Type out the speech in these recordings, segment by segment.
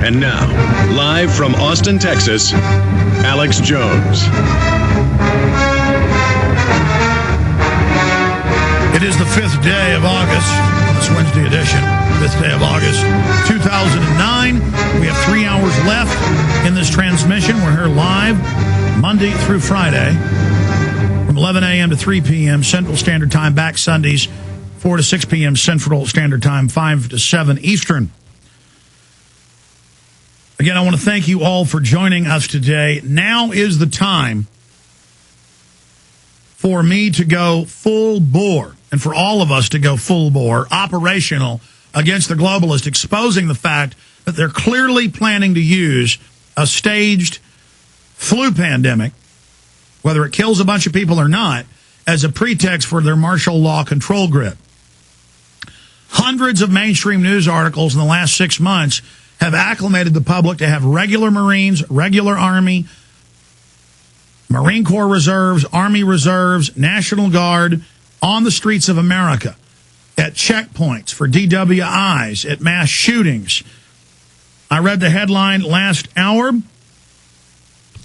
And now, live from Austin, Texas, Alex Jones. It is the 5th day of August, this Wednesday edition, 5th day of August, 2009. We have 3 hours left in this transmission. We're here live Monday through Friday from 11 a.m. to 3 p.m. Central Standard Time, back Sundays 4 to 6 p.m. Central Standard Time, 5 to 7 Eastern. Again, I want to thank you all for joining us today. Now is the time for me to go full bore, and for all of us to go full bore, operational, against the globalists, exposing the fact that they're clearly planning to use a staged flu pandemic, whether it kills a bunch of people or not, as a pretext for their martial law control grid. Hundreds of mainstream news articles in the last 6 months have acclimated the public to have regular Marines, regular Army, Marine Corps Reserves, Army Reserves, National Guard on the streets of America, at checkpoints, for DWIs, at mass shootings. I read the headline last hour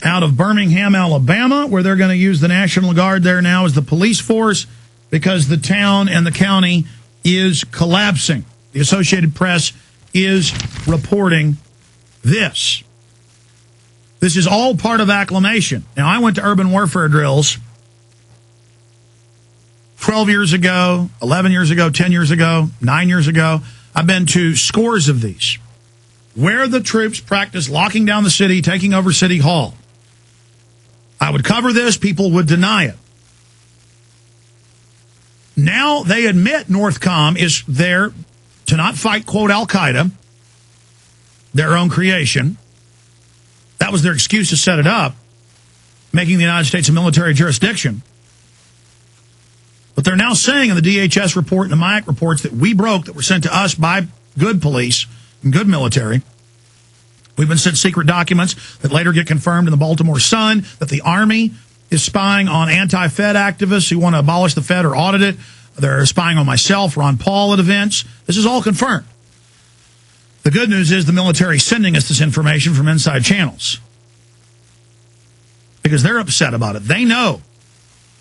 out of Birmingham, Alabama, where they're going to use the National Guard there now as the police force because the town and the county is collapsing. The Associated Press is reporting this. This is all part of acclimation. Now, I went to urban warfare drills 12 years ago, 11 years ago, 10 years ago, 9 years ago. I've been to scores of these where the troops practice locking down the city, taking over City Hall. I would cover this. People would deny it. Now they admit Northcom is there to not fight, quote, Al-Qaeda, their own creation. That was their excuse to set it up, making the United States a military jurisdiction. But they're now saying in the DHS report and the MIAC reports that we broke, that were sent to us by good police and good military. We've been sent secret documents that later get confirmed in the Baltimore Sun, that the Army is spying on anti-Fed activists who want to abolish the Fed or audit it. They're spying on myself, Ron Paul, at events. This is all confirmed. The good news is the military is sending us this information from inside channels because they're upset about it. They know,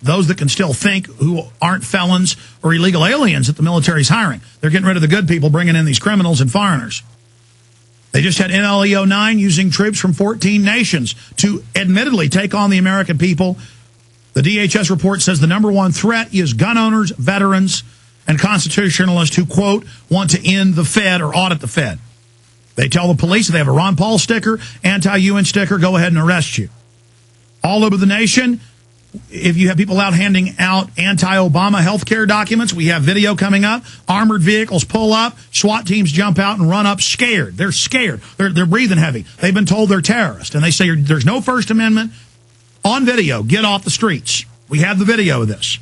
those that can still think, who aren't felons or illegal aliens, that the military's hiring. They're getting rid of the good people, bringing in these criminals and foreigners. They just had NLEO 9 using troops from 14 nations to admittedly take on the American people. The DHS report says the number one threat is gun owners, veterans, and constitutionalists who, quote, want to end the Fed or audit the Fed. They tell the police if they have a Ron Paul sticker, anti-UN sticker, go ahead and arrest you. All over the nation, if you have people out handing out anti-Obama health care documents, we have video coming up. Armored vehicles pull up. SWAT teams jump out and run up scared. They're scared. They're breathing heavy. They've been told they're terrorists. And they say there's no First Amendment. On video, get off the streets. We have the video of this.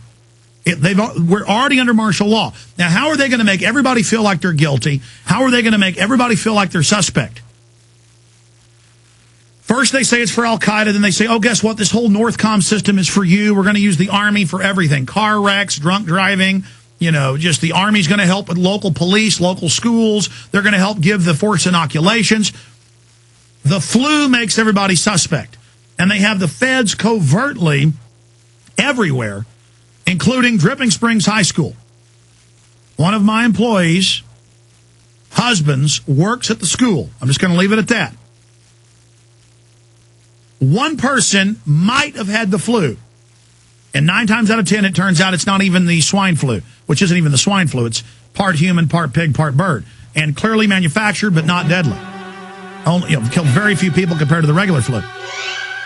We're already under martial law. Now, how are they going to make everybody feel like they're guilty? How are they going to make everybody feel like they're suspect? First, they say it's for Al-Qaeda. Then they say, oh, guess what? This whole Northcom system is for you. We're going to use the Army for everything. Car wrecks, drunk driving, just the Army's going to help with local police, local schools. They're going to help give the forced inoculations. The flu makes everybody suspect. And they have the feds covertly everywhere, including Dripping Springs High School. One of my employees' husbands works at the school. I'm just going to leave it at that. One person might have had the flu. And 9 times out of 10, it turns out it's not even the swine flu, which isn't even the swine flu. It's part human, part pig, part bird. And clearly manufactured, but not deadly. Only, killed very few people compared to the regular flu.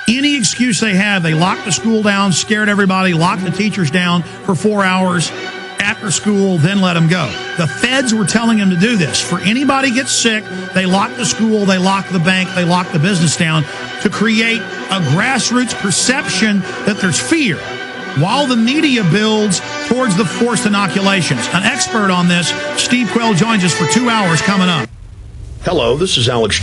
Any excuse they have, they locked the school down, scared everybody, locked the teachers down for 4 hours after school, then let them go. The feds were telling them to do this. For anybody gets sick, they lock the school, they lock the bank, they lock the business down to create a grassroots perception that there's fear while the media builds towards the forced inoculations. An expert on this, Steve Quayle, joins us for 2 hours coming up. Hello, this is Alex